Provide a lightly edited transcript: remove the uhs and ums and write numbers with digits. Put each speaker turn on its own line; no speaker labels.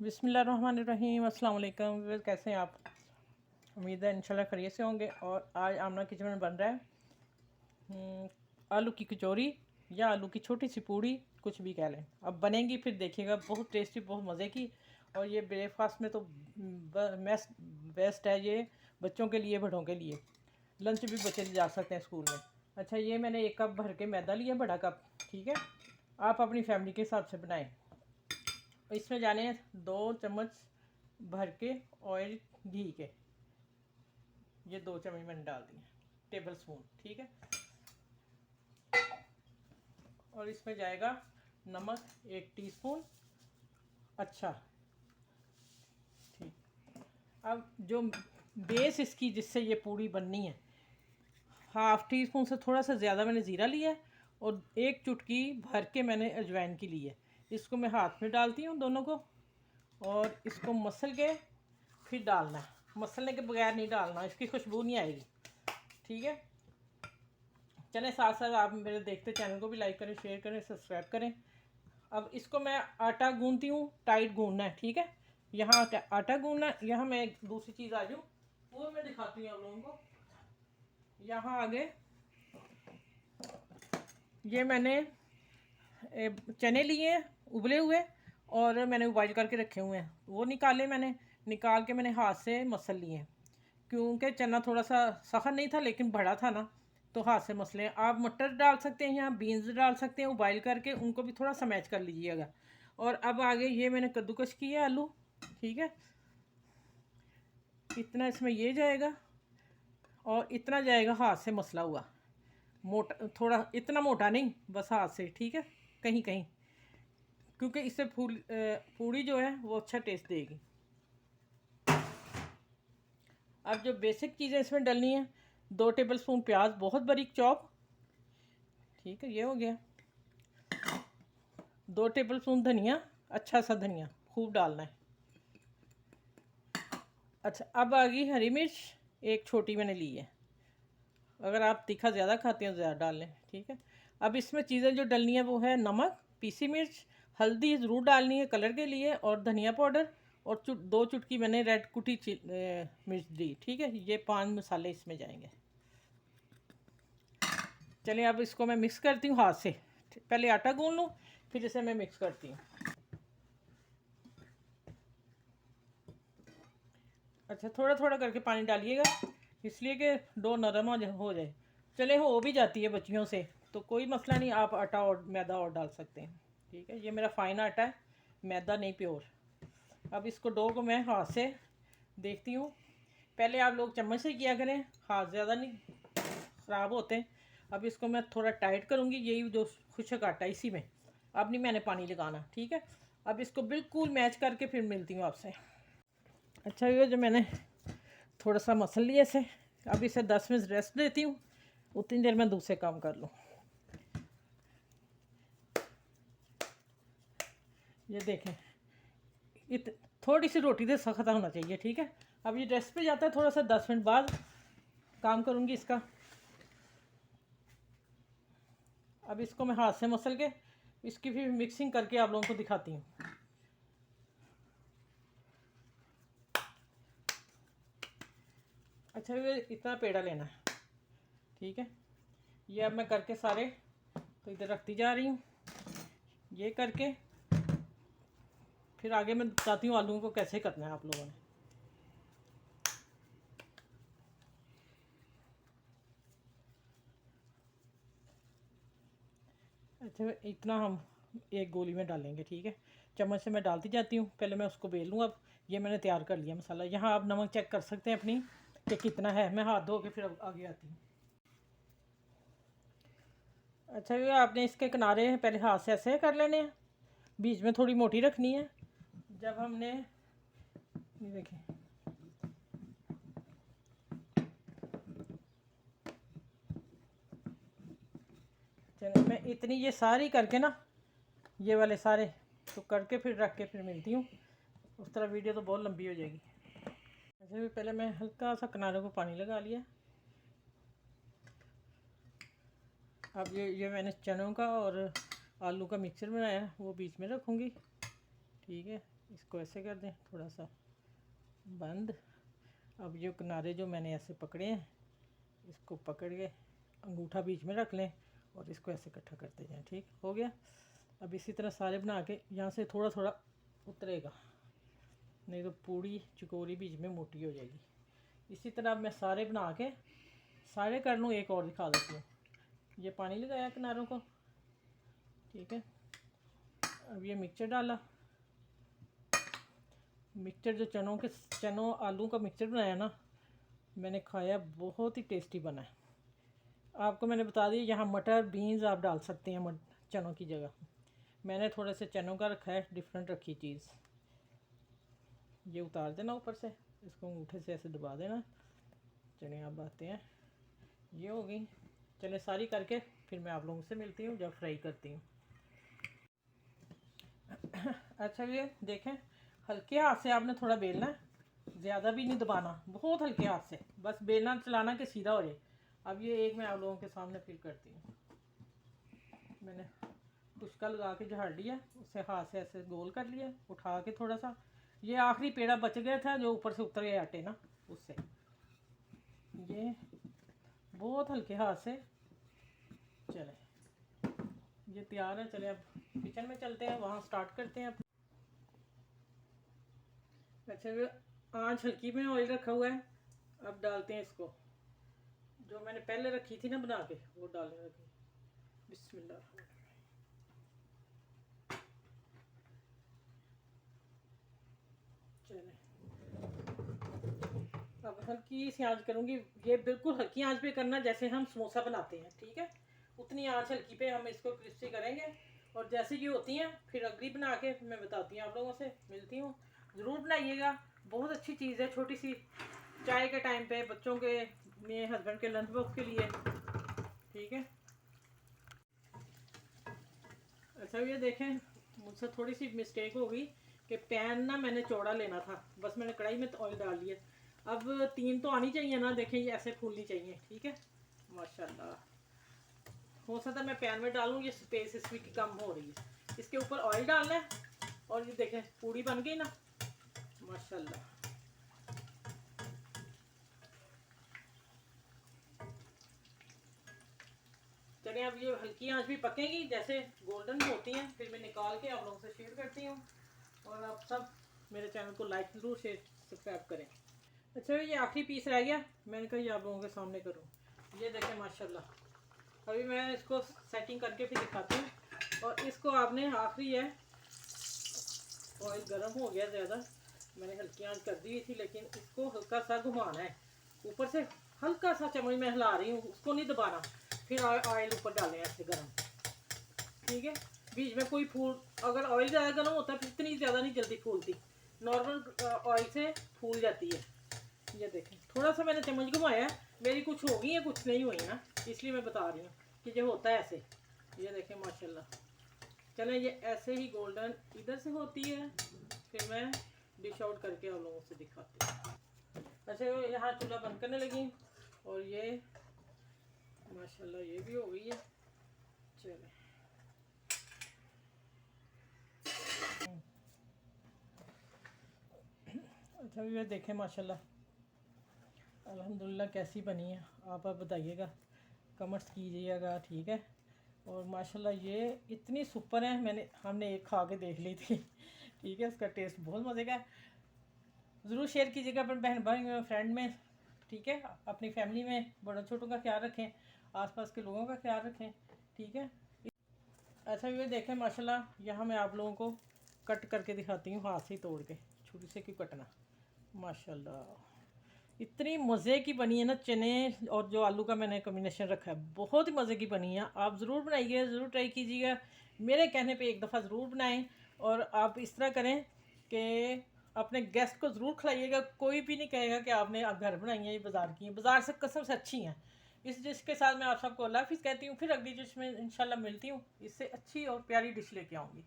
बिस्मिल्लाहिर्रहमानिर्रहीम। अस्सलाम वालेकुम। कैसे हैं आप? उम्मीद है इंशाल्लाह खैरियत से होंगे। और आज आमना किचन में बन रहा है आलू की कचौरी या आलू की छोटी सी पूड़ी, कुछ भी कह लें। अब बनेगी फिर देखिएगा, बहुत टेस्टी, बहुत मज़े की। और ये ब्रेकफास्ट में तो बेस्ट है ये, बच्चों के लिए, बड़ों के लिए। लंच भी बच्चे जा सकते हैं स्कूल में। अच्छा, ये मैंने 1 कप भर के मैदा लिया, बड़ा कप। ठीक है, आप अपनी फैमिली के हिसाब से बनाएं। इसमें जाने हैं 2 चम्मच भर के ऑयल घी के। ये 2 चम्मच मैंने डाल दिए, टेबल स्पून। ठीक है, और इसमें जाएगा नमक 1 टीस्पून। अच्छा, ठीक। अब जो बेस इसकी जिससे ये पूड़ी बननी है, 1/2 टीस्पून से थोड़ा सा ज़्यादा मैंने ज़ीरा लिया है और 1 चुटकी भर के मैंने अजवाइन की ली है। इसको मैं हाथ में डालती हूँ दोनों को, और इसको मसल के फिर डालना है। मसलने के बगैर नहीं डालना, इसकी खुशबू नहीं आएगी। ठीक है, चलें, साथ साथ आप मेरे देखते चैनल को भी लाइक करें, शेयर करें, सब्सक्राइब करें। अब इसको मैं आटा गूंदती हूँ, टाइट गूंदना है। ठीक है, यहाँ आटा गूंदना है। यहाँ मैं एक दूसरी चीज़ आ जाऊँ वो मैं दिखाती हूँ आप लोगों को। यहाँ आगे ये मैंने चने लिए हैं उबले हुए, और मैंने बॉइल करके रखे हुए हैं। वो निकाले, मैंने निकाल के मैंने हाथ से मसल लिए हैं, क्योंकि चना थोड़ा सा सख्त नहीं था लेकिन बड़ा था ना, तो हाथ से मसले। आप मटर डाल सकते हैं, यहाँ बीन्स डाल सकते हैं उबाइल करके, उनको भी थोड़ा सा मैच कर लीजिएगा। और अब आगे ये मैंने कद्दूकश किया है आलू। ठीक है, इतना इसमें ये जाएगा, और इतना जाएगा हाथ से मसला हुआ, मोटा थोड़ा, इतना मोटा नहीं, बस हाथ से। ठीक है, कहीं कहीं, क्योंकि इससे पूड़ी जो है वो अच्छा टेस्ट देगी। अब जो बेसिक चीज़ें इसमें डलनी है, 2 टेबल स्पून प्याज, बहुत बारीक चॉप। ठीक है, ये हो गया। 2 टेबल स्पून धनिया, अच्छा सा धनिया खूब डालना है। अच्छा, अब आ गई हरी मिर्च, 1 छोटी मैंने ली है। अगर आप तीखा ज़्यादा खाते हैं तो ज़्यादा डाल लें। ठीक है, अब इसमें चीज़ें जो डलनी है वो है नमक, पीसी मिर्च, हल्दी ज़रूर डालनी है कलर के लिए, और धनिया पाउडर, और 2 चुटकी मैंने रेड कुटी मिर्च दी। ठीक है, ये 5 मसाले इसमें जाएंगे। चलिए, अब इसको मैं मिक्स करती हूँ हाथ से। पहले आटा गूंद लूँ, फिर इसे मैं मिक्स करती हूँ। अच्छा, थोड़ा थोड़ा करके पानी डालिएगा, इसलिए कि डो नरम हो जाए। चले, हो भी जाती है बच्चियों से तो कोई मसला नहीं, आप आटा और मैदा और डाल सकते हैं। ठीक है, ये मेरा फाइन आटा है, मैदा नहीं, प्योर। अब इसको डो को मैं हाथ से देखती हूँ। पहले आप लोग चम्मच से किया करें, हाथ ज़्यादा नहीं ख़राब होते। अब इसको मैं थोड़ा टाइट करूँगी, यही जो खुशक आटा इसी में। अब नहीं मैंने पानी लगाना। ठीक है, अब इसको बिल्कुल मैच करके फिर मिलती हूँ आपसे। अच्छा, ये जो मैंने थोड़ा सा मसल लिया इसे, अब इसे 10 मिनट रेस्ट देती हूँ, उतनी देर में दूसरे काम कर लूँ। ये देखें, थोड़ी सी रोटी से सख्त होना चाहिए। ठीक है, अब ये रेस्ट पे जाता है, थोड़ा सा 10 मिनट बाद काम करूँगी इसका। अब इसको मैं हाथ से मसल के इसकी फिर मिक्सिंग करके आप लोगों को दिखाती हूँ। अच्छा, ये इतना पेड़ा लेना है। ठीक है, ये अब मैं करके सारे तो इधर रखती जा रही हूँ। ये करके फिर आगे मैं बताती हूँ आलूओं को कैसे करना है आप लोगों ने। अच्छा, इतना हम एक गोली में डालेंगे। ठीक है, चम्मच से मैं डालती जाती हूँ, पहले मैं उसको बेल लूँ। अब ये मैंने तैयार कर लिया मसाला। यहाँ आप नमक चेक कर सकते हैं अपनी कि कितना है। मैं हाथ धो के फिर अब आगे आती हूँ। अच्छा, ये आपने इसके किनारे पहले हाथ से ऐसे कर लेने हैं, बीच में थोड़ी मोटी रखनी है। जब हमने ये देखें, चलो मैं इतनी ये सारी करके ना, ये वाले सारे तो करके फिर रख के फिर मिलती हूँ। उस तरह वीडियो तो बहुत लंबी हो जाएगी। अच्छा, भी पहले मैं हल्का सा किनारे को पानी लगा लिया। अब ये मैंने चनों का और आलू का मिक्सचर बनाया, वो बीच में रखूँगी। ठीक है, इसको ऐसे कर दें थोड़ा सा बंद। अब ये किनारे जो मैंने ऐसे पकड़े हैं, इसको पकड़ के अंगूठा बीच में रख लें और इसको ऐसे इकट्ठा करते जाएं। ठीक हो गया। अब इसी तरह सारे बना के यहाँ से थोड़ा थोड़ा उतरेगा, नहीं तो पूरी चकोरी बीच में मोटी हो जाएगी। इसी तरह अब मैं सारे बना के सारे कर लूँ। एक और दिखा देती हूँ। ये पानी लगाया किनारों को, ठीक है। अब ये मिक्सचर डाला। मिक्सचर जो चनों आलू का मिक्सचर बनाया ना, मैंने खाया, बहुत ही टेस्टी बना है। आपको मैंने बता दिया, यहाँ मटर बीन्स आप डाल सकते हैं चनों की जगह। मैंने थोड़े से चनों का रखा है, डिफरेंट रखी चीज़। ये उतार देना ऊपर से, इसको अंगूठे से ऐसे दबा देना। चलिए आप आते हैं, ये हो गई। चले सारी करके फिर मैं आप लोगों से मिलती हूँ जब फ्राई करती हूँ। अच्छा ये देखें, हल्के हाथ से आपने थोड़ा बेलना है, ज़्यादा भी नहीं दबाना, बहुत हल्के हाथ से, बस बेलना चलाना कि सीधा हो जाए। अब ये एक मैं आप लोगों के सामने फिर करती हूँ। मैंने कुचका लगा के झाड़ लिया, उससे हाथ से ऐसे गोल कर लिया, उठा के थोड़ा सा। ये आखिरी पेड़ा बच गया था जो ऊपर से उतर गए आटे ना, उससे। ये बहुत हल्के हाथ से। चले ये तैयार है। चले अब किचन में चलते हैं, वहाँ स्टार्ट करते हैं। अच्छा आँच हल्की में ऑयल रखा हुआ है। अब डालते हैं इसको, जो मैंने पहले रखी थी ना बना के, वो डालने लगी। बिस्मिल्लाह। चले अब हल्की सी आंच करूँगी। ये बिल्कुल हल्की आंच पे करना, जैसे हम समोसा बनाते हैं, ठीक है। उतनी आंच हल्की पे हम इसको क्रिस्पी करेंगे। और जैसे ये होती हैं फिर अगली बना के मैं बताती हूँ आप लोगों से, मिलती हूँ। ज़रूर बनाइएगा, बहुत अच्छी चीज़ है, छोटी सी चाय के टाइम पे, बच्चों के, मेरे हस्बैंड के लंच बॉक्स के लिए, ठीक है। अच्छा ये देखें, मुझसे थोड़ी सी मिस्टेक हो गई कि पैन ना मैंने चौड़ा लेना था, बस मैंने कढ़ाई में ऑयल डाल लिया। अब 3 तो आनी चाहिए ना, देखें ये ऐसे फूलनी चाहिए, ठीक है। माशाल्लाह। हो सकता है मैं पैन में डालूँ, ये स्पेस इसकी कम हो रही है। इसके ऊपर ऑयल डालना है और ये देखें पूड़ी बन गई ना, माशाल्लाह। चलिए अब ये हल्की आंच भी पकेंगी, जैसे गोल्डन होती हैं फिर मैं निकाल के आप लोगों से शेयर करती हूँ। और आप सब मेरे चैनल को लाइक ज़रूर शेयर सब्सक्राइब करें। अच्छा ये आखिरी पीस रह गया, मैंने कहा ये आप लोगों के सामने करूँ। ये देखें माशाल्लाह। अभी मैं इसको सेटिंग करके फिर दिखाती हूँ। और इसको आपने आखिरी है, ऑयल गर्म हो गया ज़्यादा, मैंने हल्की आंच कर दी थी, लेकिन इसको हल्का सा घुमाना है ऊपर से, हल्का सा चम्मच में हिला रही हूँ, उसको नहीं दबाना। फिर ऑयल ऊपर डालें ऐसे गर्म, ठीक है। बीच में कोई फूल, अगर ऑयल ज़्यादा गर्म होता है फिर इतनी ज़्यादा नहीं जल्दी फूलती, नॉर्मल ऑयल से फूल जाती है। ये देखें थोड़ा सा मैंने चम्मच घुमाया, मेरी कुछ हो गई है कुछ नहीं हुई ना, इसलिए मैं बता रही हूँ कि जो होता है ऐसे। ये देखें माशाल्लाह। चलें ये ऐसे ही गोल्डन इधर से होती है, फिर मैं डिश आउट करके आप लोगों से दिखाती हूँ। अच्छा यहाँ चूल्हा बंद करने लगी और ये माशाल्लाह ये भी हो गई है। चले अच्छा ये देखें माशाल्लाह, अल्हम्दुलिल्लाह कैसी बनी है, आप बताइएगा, कमेंट्स कीजिएगा, ठीक है। और माशाल्लाह ये इतनी सुपर है, हमने एक खा के देख ली थी, ठीक है। इसका टेस्ट बहुत मज़े का है। ज़रूर शेयर कीजिएगा अपने बहन भाई में, फ्रेंड में, ठीक है। अपनी फैमिली में बड़ों छोटों का ख्याल रखें, आसपास के लोगों का ख्याल रखें, ठीक है। अच्छा ये देखें माशाल्लाह, यहाँ मैं आप लोगों को कट करके दिखाती हूँ, हाथ से तोड़ के, छुरी से क्यों कटना। माशाल्लाह इतनी मज़े की बनी है ना, चने और जो आलू का मैंने कॉम्बिनेशन रखा है, बहुत ही मज़े की बनी है। आप ज़रूर बनाइए, ज़रूर ट्राई कीजिएगा, मेरे कहने पे एक दफ़ा ज़रूर बनाएं। और आप इस तरह करें कि अपने गेस्ट को ज़रूर खिलाइएगा, कोई भी नहीं कहेगा कि आपने घर बनाई है, ये बाज़ार की हैं, बाज़ार से कसम से अच्छी हैं। इस डिश के साथ मैं आप सबको अल्लाह हाफ़िज़ कहती हूँ, फिर अगली डिश में इंशाल्लाह मिलती हूँ, इससे अच्छी और प्यारी डिश लेके आऊँगी।